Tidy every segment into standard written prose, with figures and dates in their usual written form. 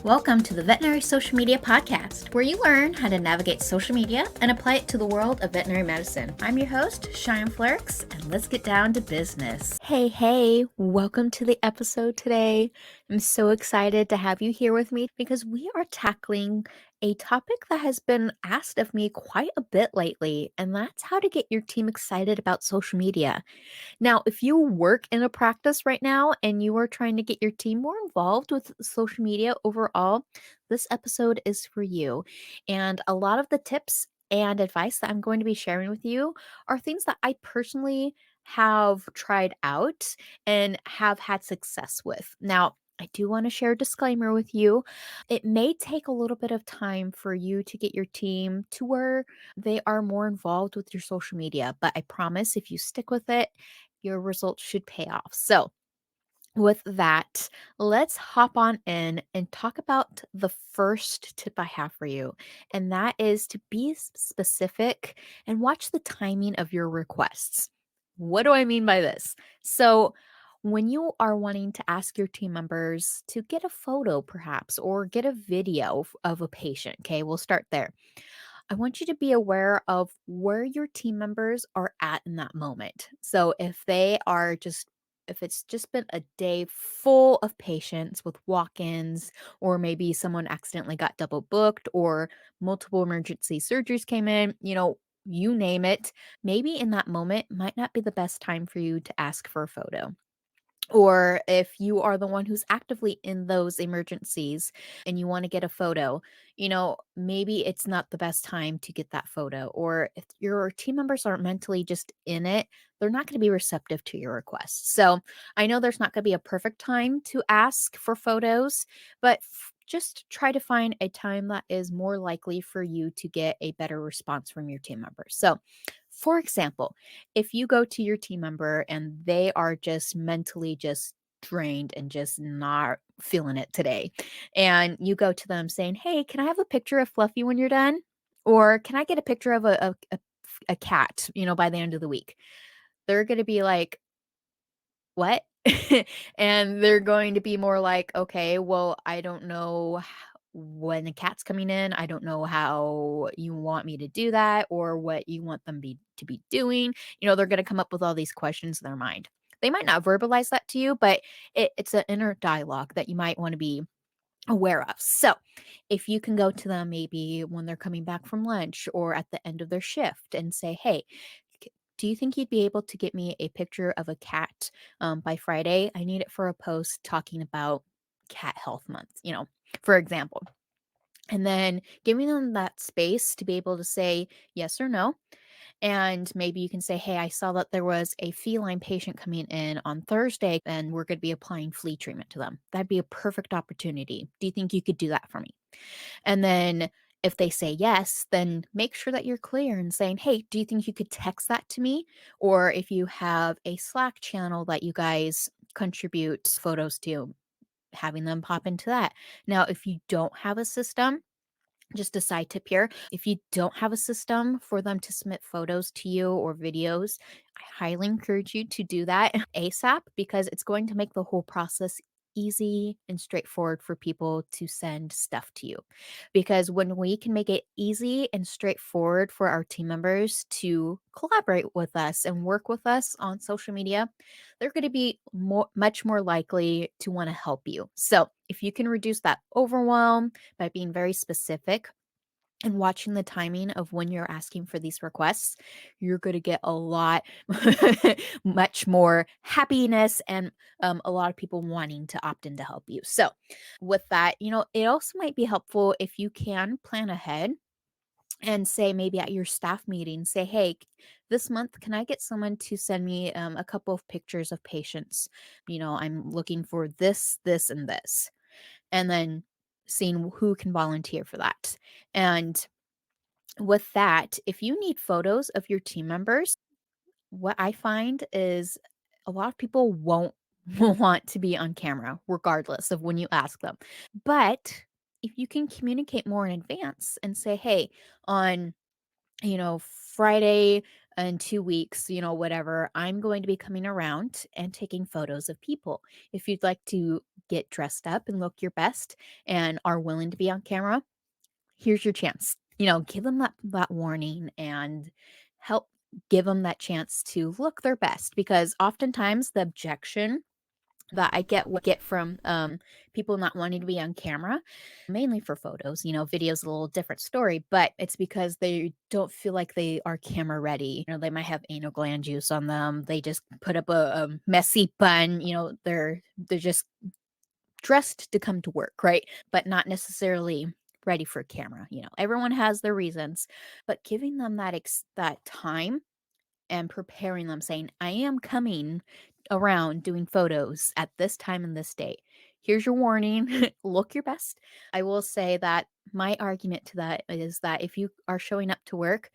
Welcome to the Veterinary Social Media Podcast, where you learn how to navigate social media and apply it to the world of veterinary medicine. I'm your host, Cheyanne, and let's get down to business. Hey, welcome to the episode today. I'm so excited to have you here with me because we are tackling a topic that has been asked of me quite a bit lately, and that's how to get your team excited about social media. Now, if you work in a practice right now and you are trying to get your team more involved with social media overall, this episode is for you. And a lot of the tips and advice that I'm going to be sharing with you are things that I personally have tried out and have had success with. Now, I do want to share a disclaimer with you. It may take a little bit of time for you to get your team to where they are more involved with your social media, but I promise if you stick with it, your results should pay off. So, with that, let's hop on in and talk about the first tip I have for you. And that is to be specific and watch the timing of your requests. What do I mean by this? So, when you are wanting to ask your team members to get a photo, perhaps, or get a video of a patient, okay, we'll start there. I want you to be aware of where your team members are at in that moment. So if it's just been a day full of patients with walk-ins, or maybe someone accidentally got double booked, or multiple emergency surgeries came in, you name it, maybe in that moment might not be the best time for you to ask for a photo. Or if you are the one who's actively in those emergencies and you want to get a photo, maybe it's not the best time to get that photo. Or if your team members aren't mentally just in it, they're not going to be receptive to your request. So I know there's not going to be a perfect time to ask for photos, but just try to find a time that is more likely for you to get a better response from your team members. So, for example, if you go to your team member and they are just mentally just drained and just not feeling it today, and you go to them saying, "Hey, can I have a picture of Fluffy when you're done? Or can I get a picture of a cat, by the end of the week?" They're going to be like, "What?" And they're going to be more like, "Okay, well, I don't know when the cat's coming in. I don't know how you want me to do that or what you want them to be doing." They're going to come up with all these questions in their mind. They might not verbalize that to you, but it's an inner dialogue that you might want to be aware of. So, if you can go to them maybe when they're coming back from lunch or at the end of their shift and say, "Hey, do you think you'd be able to get me a picture of a cat by Friday? I need it for a post talking about Cat Health Month," for example. And then giving them that space to be able to say yes or no. And maybe you can say, "Hey, I saw that there was a feline patient coming in on Thursday and we're going to be applying flea treatment to them. That'd be a perfect opportunity. Do you think you could do that for me?" And then if they say yes, then make sure that you're clear and saying, "Hey, do you think you could text that to me?" Or if you have a Slack channel that you guys contribute photos to, having them pop into that. Now, if you don't have a system, just a side tip here. If you don't have a system for them to submit photos to you or videos, I highly encourage you to do that ASAP because it's going to make the whole process easy and straightforward for people to send stuff to you. Because when we can make it easy and straightforward for our team members to collaborate with us and work with us on social media, they're going to be much more likely to want to help you. So, if you can reduce that overwhelm by being very specific and watching the timing of when you're asking for these requests, you're going to get a lot, much more happiness and a lot of people wanting to opt in to help you. So, with that, it also might be helpful if you can plan ahead and say maybe at your staff meeting, say, "Hey, this month, can I get someone to send me a couple of pictures of patients? I'm looking for this, and this." And then seeing who can volunteer for that. And with that, if you need photos of your team members, what I find is a lot of people won't want to be on camera, regardless of when you ask them. But if you can communicate more in advance and say, "Hey, on Friday, in 2 weeks, whatever, I'm going to be coming around and taking photos of people. If you'd like to get dressed up and look your best and are willing to be on camera, here's your chance. Give them that warning and help give them that chance to look their best, because oftentimes the objection that I get from people not wanting to be on camera, mainly for photos. Video's a little different story, but it's because they don't feel like they are camera ready. They might have anal gland juice on them. They just put up a messy bun. They're just dressed to come to work, right? But not necessarily ready for camera. Everyone has their reasons, but giving them that time and preparing them, saying, I am coming around doing photos at this time and this date. Here's your warning. Look your best. I will say that my argument to that is that if you are showing up to work,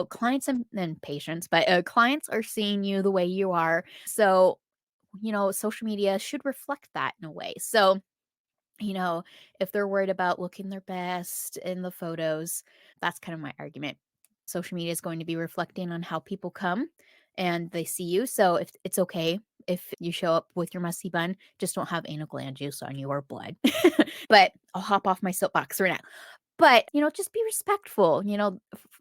clients and patients, but clients are seeing you the way you are. So, social media should reflect that in a way. So, you know, if they're worried about looking their best in the photos, that's kind of my argument. Social media is going to be reflecting on how people come and they see you. So if it's okay if you show up with your messy bun, just don't have anal gland juice on you or blood. But I'll hop off my soapbox right now. But, just be respectful.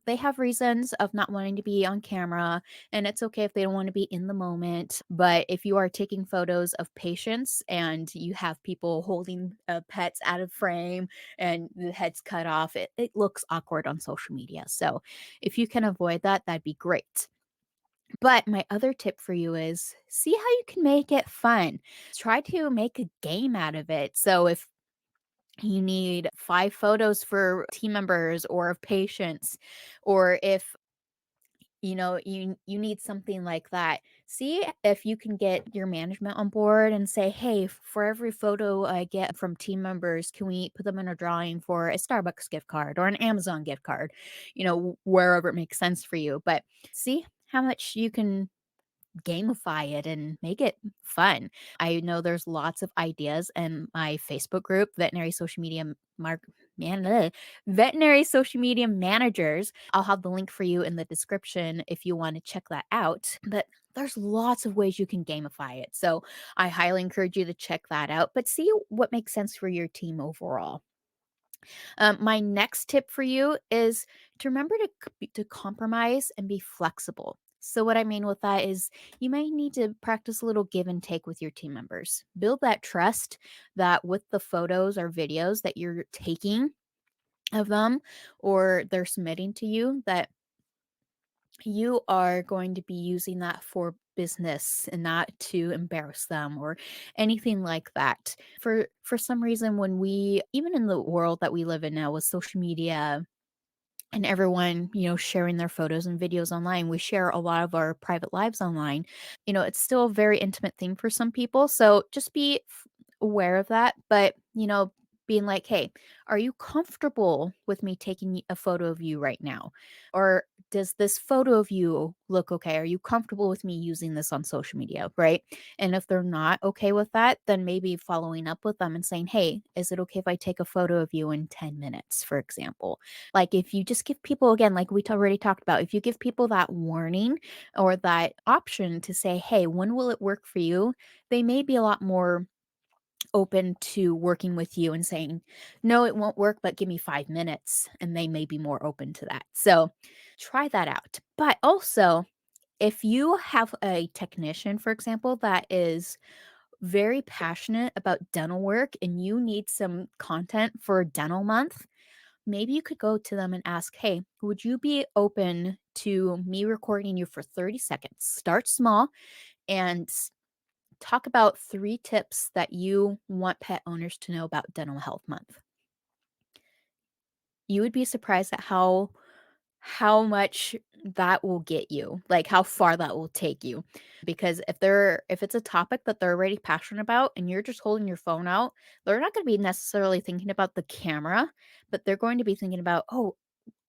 They have reasons of not wanting to be on camera, and it's okay if they don't want to be in the moment. But if you are taking photos of patients and you have people holding pets out of frame and the head's cut off, it looks awkward on social media. So if you can avoid that, that'd be great. But my other tip for you is see how you can make it fun. Try to make a game out of it. So if you need 5 photos for team members or of patients, or if you need something like that, see if you can get your management on board and say, hey, for every photo I get from team members, can we put them in a drawing for a Starbucks gift card or an Amazon gift card, wherever it makes sense for you. But see how much you can gamify it and make it fun. I know there's lots of ideas in my Facebook group, Veterinary Social Media Veterinary Social Media Managers. I'll have the link for you in the description if you want to check that out. But there's lots of ways you can gamify it. So I highly encourage you to check that out, but see what makes sense for your team overall. My next tip for you is to remember to compromise and be flexible. So, what I mean with that is you might need to practice a little give and take with your team members. Build that trust that with the photos or videos that you're taking of them or they're submitting to you, that you are going to be using that for business and not to embarrass them or anything like that. For some reason, when we, even in the world that we live in now with social media and everyone, sharing their photos and videos online, we share a lot of our private lives online. It's still a very intimate thing for some people. So just be aware of that. But, being like, hey, are you comfortable with me taking a photo of you right now? Or does this photo of you look okay? Are you comfortable with me using this on social media? Right. And if they're not okay with that, then maybe following up with them and saying, hey, is it okay if I take a photo of you in 10 minutes, for example? Like if you just give people, again, like we already talked about, if you give people that warning or that option to say, hey, when will it work for you? They may be a lot more open to working with you and saying, no, it won't work, but give me 5 minutes. And they may be more open to that. So try that out. But also, if you have a technician, for example, that is very passionate about dental work and you need some content for dental month, maybe you could go to them and ask, hey, would you be open to me recording you for 30 seconds? Start small and talk about 3 tips that you want pet owners to know about Dental Health Month. You would be surprised at how much that will get you, like how far that will take you. Because if it's a topic that they're already passionate about and you're just holding your phone out, they're not going to be necessarily thinking about the camera, but they're going to be thinking about, oh,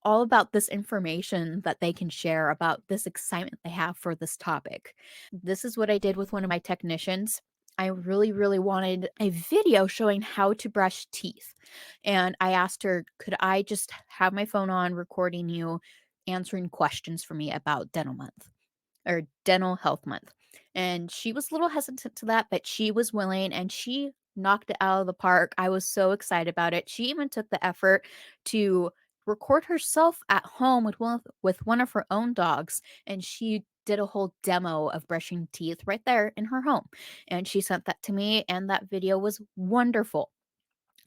all about this information that they can share about this excitement they have for this topic. This is what I did with one of my technicians. I really, really wanted a video showing how to brush teeth. And I asked her, could I just have my phone on recording you answering questions for me about dental month or dental health month. And she was a little hesitant to that, but she was willing and she knocked it out of the park. I was so excited about it. She even took the effort to record herself at home with one of her own dogs, and she did a whole demo of brushing teeth right there in her home. And she sent that to me, and that video was wonderful.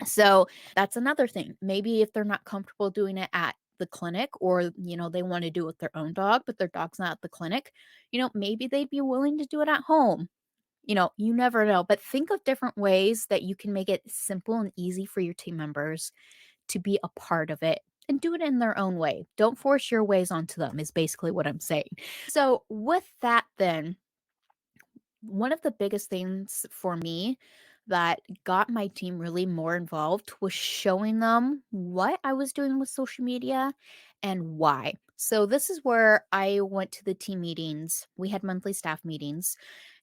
So that's another thing. Maybe if they're not comfortable doing it at the clinic, or, they want to do it with their own dog, but their dog's not at the clinic, maybe they'd be willing to do it at home. You never know. But think of different ways that you can make it simple and easy for your team members to be a part of it and do it in their own way. Don't force your ways onto them, is basically what I'm saying. So, with that, then, one of the biggest things for me that got my team really more involved was showing them what I was doing with social media and why. So, this is where I went to the team meetings. We had monthly staff meetings,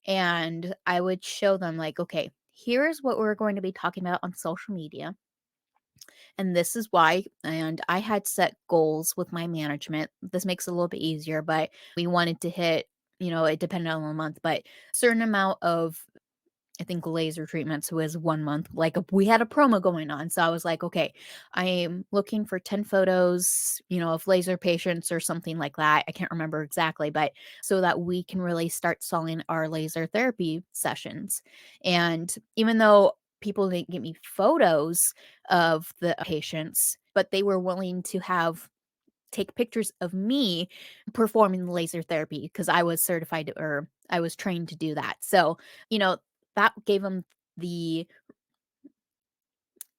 and I would show them, like, okay, here's what we're going to be talking about on social media. And this is why. And I had set goals with my management. This makes it a little bit easier, but we wanted to hit, it depended on the month, but certain amount of, I think, laser treatments was 1 month. Like, we had a promo going on. So I was like, okay, I am looking for 10 photos, of laser patients or something like that. I can't remember exactly, but so that we can really start selling our laser therapy sessions. And even though people didn't get me photos of the patients, but they were willing to take pictures of me performing the laser therapy because I was certified, or I was trained to do that. So, you know, that gave them the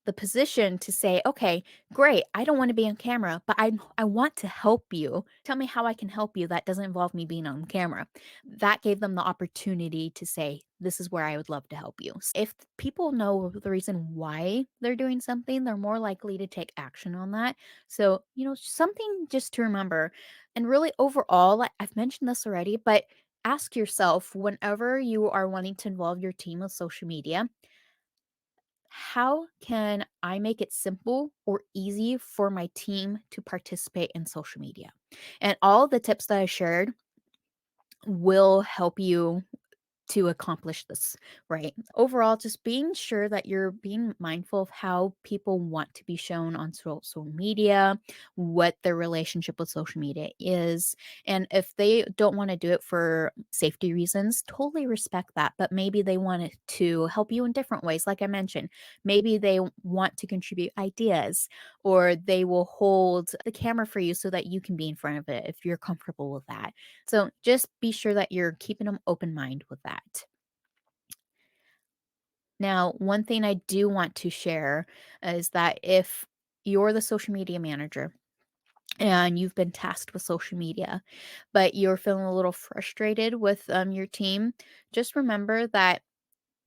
the position to say, "Okay, great. I don't want to be on camera, but I want to help you. Tell me how I can help you that doesn't involve me being on camera." That gave them the opportunity to say, "This is where I would love to help you." If people know the reason why they're doing something, they're more likely to take action on that. So, something just to remember. And really overall, I've mentioned this already, but ask yourself whenever you are wanting to involve your team with social media, how can I make it simple or easy for my team to participate in social media? And all the tips that I shared will help you to accomplish this, right? Overall, just being sure that you're being mindful of how people want to be shown on social media, what their relationship with social media is. And if they don't want to do it for safety reasons, totally respect that. But maybe they want it to help you in different ways. Like I mentioned, maybe they want to contribute ideas, or they will hold the camera for you so that you can be in front of it if you're comfortable with that. So just be sure that you're keeping them open mind with that. Now, one thing I do want to share is that if you're the social media manager and you've been tasked with social media, but you're feeling a little frustrated with your team, just remember that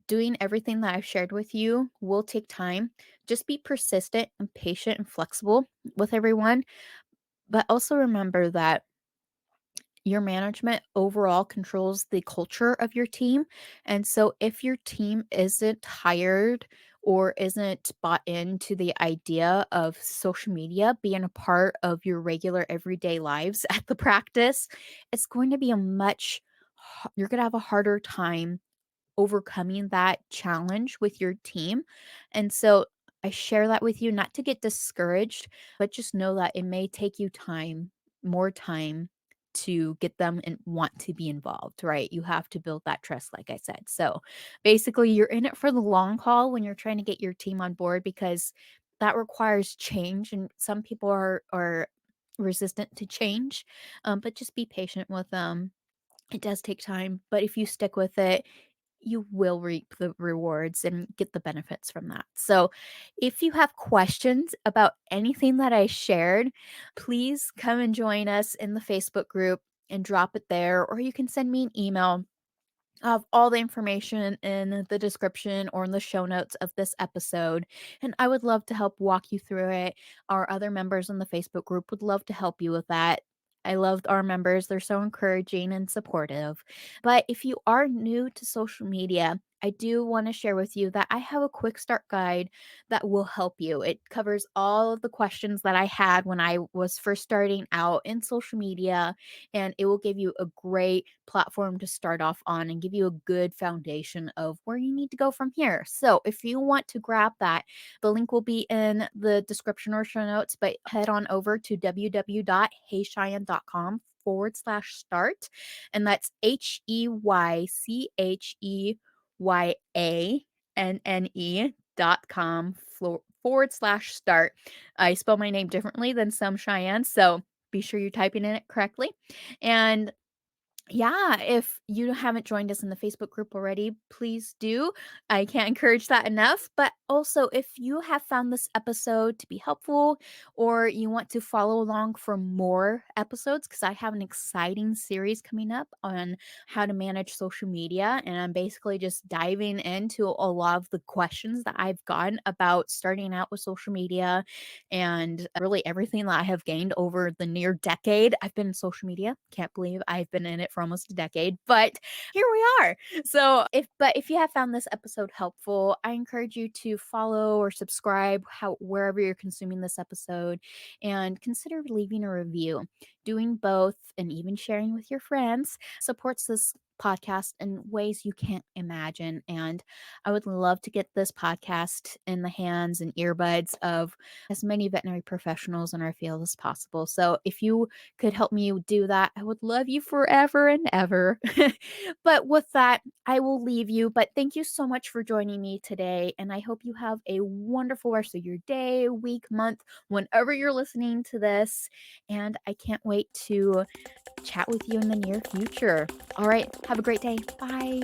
doing everything that I've shared with you will take time. Just be persistent and patient and flexible with everyone. But also remember that your management overall controls the culture of your team. And so if your team isn't hired or isn't bought into the idea of social media being a part of your regular everyday lives at the practice, it's going to be you're going to have a harder time overcoming that challenge with your team. And so I share that with you not to get discouraged, but just know that it may take you more time to get them and want to be involved, right? You have to build that trust, like I said. So basically, you're in it for the long haul when you're trying to get your team on board, because that requires change. And some people are resistant to change, but just be patient with them. It does take time, but if you stick with it, you will reap the rewards and get the benefits from that. So, if you have questions about anything that I shared, please come and join us in the Facebook group and drop it there, or you can send me an email. Of all the information in the description or in the show notes of this episode. And I would love to help walk you through it. Our other members in the Facebook group would love to help you with that. I love our members. They're so encouraging and supportive. But if you are new to social media, I do want to share with you that I have a quick start guide that will help you. It covers all of the questions that I had when I was first starting out in social media, and it will give you a great platform to start off on and give you a good foundation of where you need to go from here. So, if you want to grab that, the link will be in the description or show notes, but head on over to www.heycheyenne.com/start. And that's HEYCHEYANNE.com/start. I spell my name differently than some Cheyenne, so be sure you're typing in it correctly. And yeah, if you haven't joined us in the Facebook group already, please do. I can't encourage that enough. But also, if you have found this episode to be helpful or you want to follow along for more episodes, because I have an exciting series coming up on how to manage social media. And I'm basically just diving into a lot of the questions that I've gotten about starting out with social media and really everything that I have gained over the near decade I've been in social media. Can't believe I've been in it for almost a decade, but here we are. So if you have found this episode helpful, I encourage you to follow or subscribe wherever you're consuming this episode, and consider leaving a review. Doing both and even sharing with your friends supports this podcast in ways you can't imagine. And I would love to get this podcast in the hands and earbuds of as many veterinary professionals in our field as possible. So if you could help me do that, I would love you forever and ever. But with that, I will leave you. But thank you so much for joining me today. And I hope you have a wonderful rest of your day, week, month, whenever you're listening to this. And I can't wait to chat with you in the near future. All right. Have a great day. Bye.